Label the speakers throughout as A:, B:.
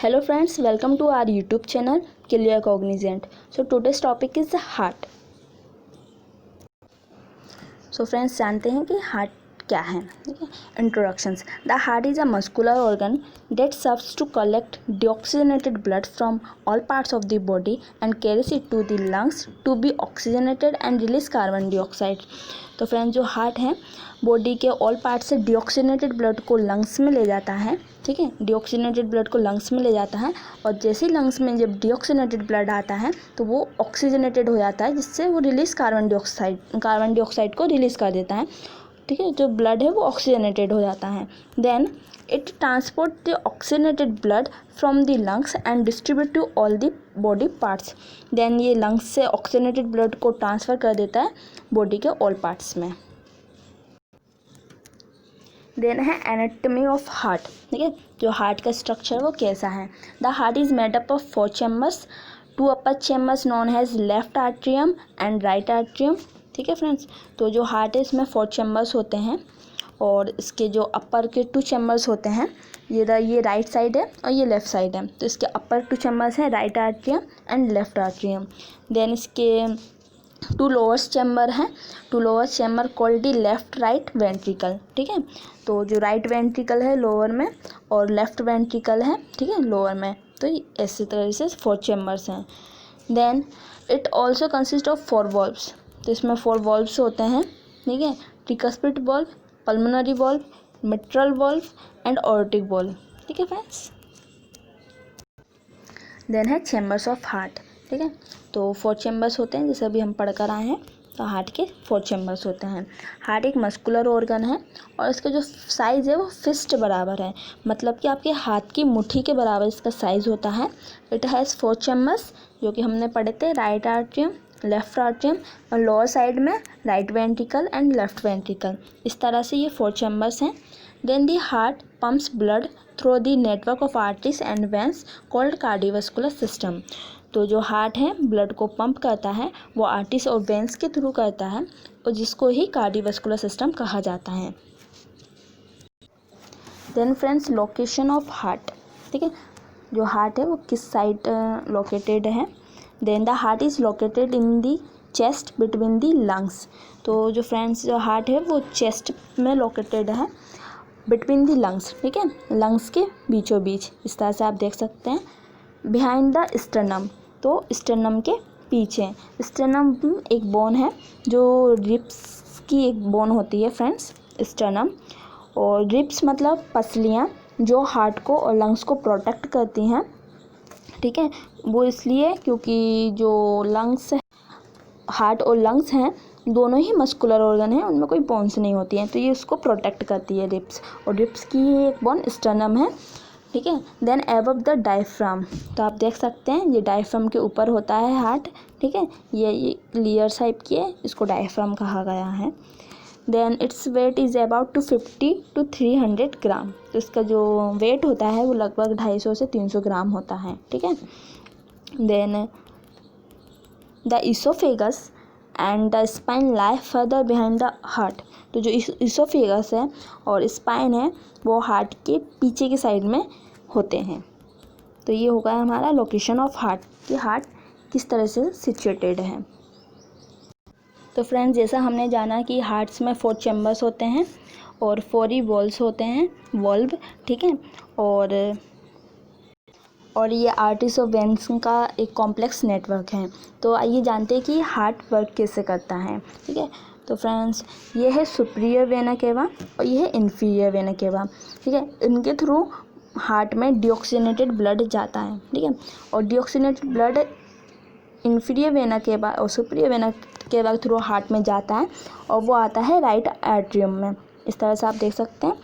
A: Hello friends, welcome to our YouTube channel Clear Cognizant. So today's topic is the heart. So friends, जानते हैं कि heart क्या है. ठीक है. Introductions. The heart is a muscular organ that serves to collect deoxygenated blood from all parts of the body and carries it to the lungs to be oxygenated and release carbon dioxide. तो friends, जो heart है body के all part से deoxygenated blood को lungs में ले जाता है. ठीक है, डिऑक्सीजनेटेड ब्लड को लंग्स में ले जाता है और जैसे ही लंग्स में जब डिऑक्सीजनेटेड ब्लड आता है तो वो ऑक्सीजनेटेड हो जाता है, जिससे वो रिलीज़ कार्बन डाइऑक्साइड को रिलीज़ कर देता है. ठीक है, जो ब्लड है वो ऑक्सीजनेटेड हो जाता है. Then it transport the oxygenated blood from the lungs and distribute to all the body parts. देन ये लंग्स से ऑक्सीजनेटेड ब्लड को ट्रांसफ़र कर देता है बॉडी के ऑल पार्ट्स में. देन है एनाटॉमी ऑफ हार्ट. ठीक है, जो हार्ट का स्ट्रक्चर वो कैसा है. The heart is made up of 4 चैम्बर्स. 2 upper chambers known as left atrium and right atrium. ठीक है फ्रेंड्स, तो जो हार्ट है इसमें 4 चैम्बर्स होते हैं और इसके जो अपर के 2 चैम्बर्स होते हैं, ये राइट साइड है और ये लेफ़्ट साइड है. तो इसके अपर 2 चैम्बर्स हैं right atrium and left atrium. Then इसके 2 लोअर्स चैम्बर हैं. 2 lowers chamber called the left right ventricle. ठीक है, तो जो राइट वेंट्रिकल है लोअर में और लेफ्ट वेंट्रिकल है, ठीक है, लोअर में. तो ऐसी तरह से 4 चैम्बर्स हैं. Then it also consist of 4 valves. तो इसमें 4 वॉल्व्स होते हैं. ठीक है, tricuspid valve, pulmonary valve, mitral valve and aortic valve. ठीक है फ्रेंड्स. देन है चैम्बर्स ऑफ हार्ट. ठीक है, तो 4 चैम्बर्स होते हैं, जैसे अभी हम पढ़ कर आए हैं. तो हार्ट के 4 चैम्बर्स होते हैं. हार्ट एक मस्कुलर ऑर्गन है और इसका जो साइज़ है वो फिस्ट बराबर है, मतलब कि आपके हाथ की मुट्ठी के बराबर इसका साइज़ होता है. इट हैज़ 4 चैम्बर्स जो कि हमने पढ़े थे, राइट आर्ट्रियम, लेफ्ट आर्ट्रियम और लोअर साइड में right ventricle and left ventricle. इस तरह से ये 4 चैम्बर्स हैं. Then the heart pumps blood through the network of arteries and veins called cardiovascular system. तो जो हार्ट है ब्लड को पंप करता है वो आर्टरीज और वेंस के थ्रू करता है और जिसको ही कार्डियोवास्कुलर सिस्टम कहा जाता है. Then friends, location of heart. ठीक है, जो हार्ट है वो किस साइड लोकेटेड है. Then the heart is located in the chest between the lungs. तो जो फ्रेंड्स जो हार्ट है वो चेस्ट में लोकेटेड है बिटवीन दी लंग्स. ठीक है, लंग्स के बीचों बीच. इस तरह से आप देख सकते हैं. बिहाइंड द स्टर्नम, तो स्टर्नम के पीछे. स्टर्नम एक बोन है जो रिब्स की एक बोन होती है फ्रेंड्स, स्टर्नम. और रिब्स मतलब पसलियाँ जो हार्ट को और लंग्स को प्रोटेक्ट करती हैं. ठीक है, वो इसलिए क्योंकि जो लंग्स हार्ट और लंग्स हैं दोनों ही मस्कुलर ऑर्गन हैं, उनमें कोई बोन्स नहीं होती हैं, तो ये उसको प्रोटेक्ट करती है रिब्स. और रिब्स की एक बोन स्टर्नम है. ठीक है. देन एबव द डायफ्राम, तो आप देख सकते हैं ये डायफ्राम के ऊपर होता है हार्ट. ठीक है, ये लेयर टाइप की है, इसको डायफ्राम कहा गया है. Then its weight is about 250 to 300 gram. तो इसका जो वेट होता है वो लगभग 250 से 300 ग्राम होता है. ठीक है. Then the oesophagus and the spine lie further behind the heart. तो जो इसोफेगस है और स्पाइन है वो हार्ट के पीछे की साइड में होते हैं. तो ये होगा हमारा लोकेशन ऑफ हार्ट, कि हार्ट किस तरह से सिचुएटेड है. तो फ्रेंड्स, जैसा हमने जाना कि हार्ट्स में 4 चैम्बर्स होते हैं और 4 ही वॉल्व्स होते हैं, वॉल्व. ठीक है, और ये आर्टरीज और वेंस का एक कॉम्प्लेक्स नेटवर्क है. तो आइए जानते हैं कि हार्ट वर्क कैसे करता है. ठीक है, तो फ्रेंड्स ये है सुपीरियर वेना केवा और ये है इन्फीरियर वेना केवा. ठीक है, इनके थ्रू हार्ट में डिऑक्सीजनेटेड ब्लड जाता है. ठीक है, और deoxygenated blood inferior vena cava और सुपीरियर वेना केवा के थ्रू हार्ट में जाता है और वो आता है राइट आर्ट्रियम में. इस तरह से आप देख सकते हैं.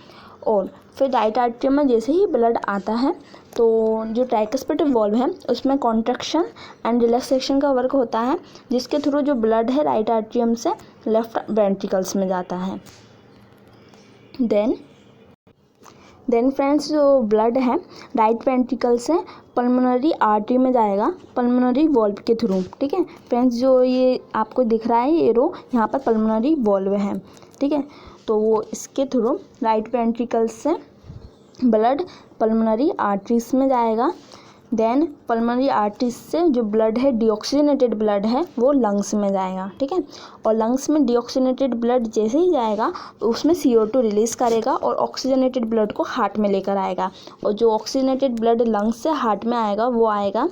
A: और फिर राइट आर्ट्रियम में जैसे ही ब्लड आता है तो जो ट्राइकस्पिड वॉल्व है उसमें कॉन्ट्रैक्शन एंड रिलैक्सेशन का वर्क होता है, जिसके थ्रू जो ब्लड है राइट आर्ट्रियम से लेफ्ट वेंट्रिकल्स में जाता है. देन फ्रेंड्स, जो ब्लड है राइट वेंट्रिकल से पल्मोनरी आर्टरी में जाएगा पल्मोनरी वॉल्व के थ्रू. ठीक है फ्रेंड्स, जो ये आपको दिख रहा है ये रो, यहाँ पर पल्मोनरी वॉल्व है. ठीक है, तो वो इसके थ्रू राइट वेंट्रिकल से ब्लड पल्मोनरी आर्टरीज में जाएगा। देन पल्मोनरी आर्टरीज से जो ब्लड है, डीऑक्सीजनेटेड ब्लड है, वो लंग्स में जाएगा, ठीक है। और लंग्स में डीऑक्सीजनेटेड ब्लड जैसे ही जाएगा तो उसमें CO2 रिलीज़ करेगा और ऑक्सीजनेटेड ब्लड को हार्ट में लेकर आएगा। और जो ऑक्सीजनेटेड ब्लड लंग्स से हार्ट में आएगा वो आएगा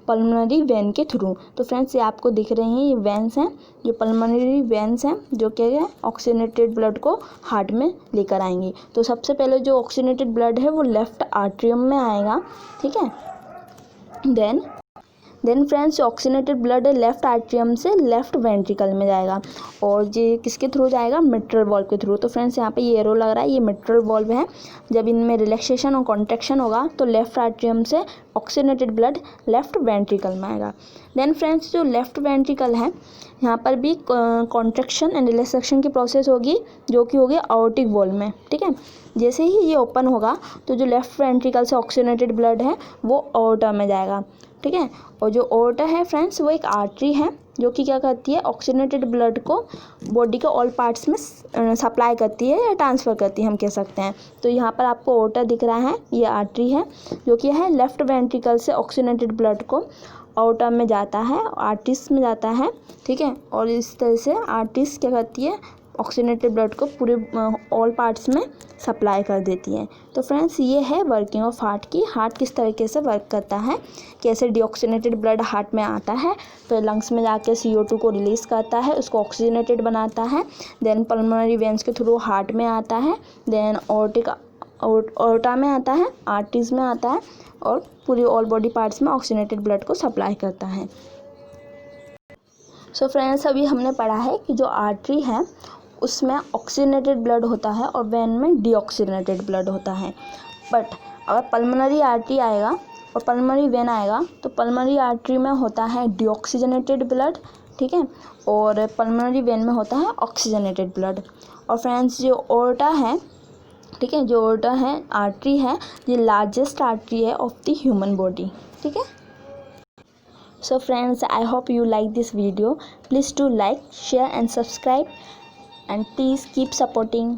A: पल्मोनरी वेन के थ्रू। तो फ्रेंड्स ये आपको दिख रही हैं, ये वेन्स हैं, जो पल्मोनरी वेन्स हैं, जो क्या है ऑक्सीजनेटेड ब्लड को हार्ट में लेकर आएंगे। तो सबसे पहले जो ऑक्सीजनेटेड ब्लड है वो लेफ्ट आर्ट्रियम में आएगा, ठीक है। Then friends oxygenated blood left atrium से लेफ्ट वेंट्रिकल में जाएगा। और ये किसके थ्रू जाएगा? मिट्रल वॉल्व के थ्रू। तो फ्रेंड्स यहाँ पे ये एरो लग रहा है, ये मिट्रल वॉल्व है। जब इनमें रिलैक्सेशन और कॉन्ट्रैक्शन होगा तो लेफ्ट आर्ट्रियम से ऑक्सीजनेटेड ब्लड लेफ्ट वेंट्रिकल में आएगा। देन फ्रेंड्स जो लेफ्ट वेंट्रिकल है, यहाँ पर भी कॉन्ट्रैक्शन एंड रिलैक्सेशन की प्रोसेस होगी, जो कि होगी आयोटिक वॉल्व में, ठीक है। जैसे ही ये ओपन होगा तो जो लेफ्ट वेंट्रिकल से ऑक्सीजनेटेड ब्लड है वो ओर्टा में जाएगा, ठीक है। और जो ओर्टा है फ्रेंड्स वो एक आर्टरी है जो कि क्या करती है, ऑक्सीजनेटेड ब्लड को बॉडी के ऑल पार्ट्स में सप्लाई करती है या ट्रांसफ़र करती है, हम कह सकते हैं। तो यहाँ पर आपको ओर्टा दिख रहा है, ये आर्टरी है जो कि है लेफ्ट वेंट्रिकल से ऑक्सीजनेटेड ब्लड को ओर्टा में जाता है, आर्टरीज में जाता है, ठीक है। और इस तरह से आर्टरीज क्या करती है, ऑक्सीजनेटेड ब्लड को पूरे ऑल पार्ट्स में सप्लाई कर देती है। तो फ्रेंड्स ये है वर्किंग ऑफ हार्ट की, हार्ट किस तरीके से वर्क करता है, कैसे डीऑक्सीजनेटेड ब्लड हार्ट में आता है, तो लंग्स में जाके CO2 को रिलीज़ करता है, उसको ऑक्सीजनेटेड बनाता है, देन पल्मोनरी वेन्स के थ्रू हार्ट में आता है, देन ओर्टा में आता है, आर्टरीज में आता है और पूरी ऑल बॉडी पार्ट्स में ऑक्सीजनेटेड ब्लड को सप्लाई करता है। सो फ्रेंड्स अभी हमने पढ़ा है कि जो आर्टरी है उसमें ऑक्सीजनेटेड ब्लड होता है और वेन में डीऑक्सीजनेटेड ब्लड होता है। बट अगर पल्मोनरी आर्टरी आएगा और पल्मोनरी वेन आएगा तो पल्मोनरी आर्टरी में होता है डीऑक्सीजनेटेड ब्लड, ठीक है, और पल्मोनरी वेन में होता है ऑक्सीजनेटेड ब्लड। और फ्रेंड्स जो ओर्टा है, ठीक है, जो ओर्टा है आर्टरी है, ये लार्जेस्ट आर्टरी है ऑफ द ह्यूमन बॉडी, ठीक है। So friends, I hope you like this video. Please do like, share and subscribe, and please keep supporting.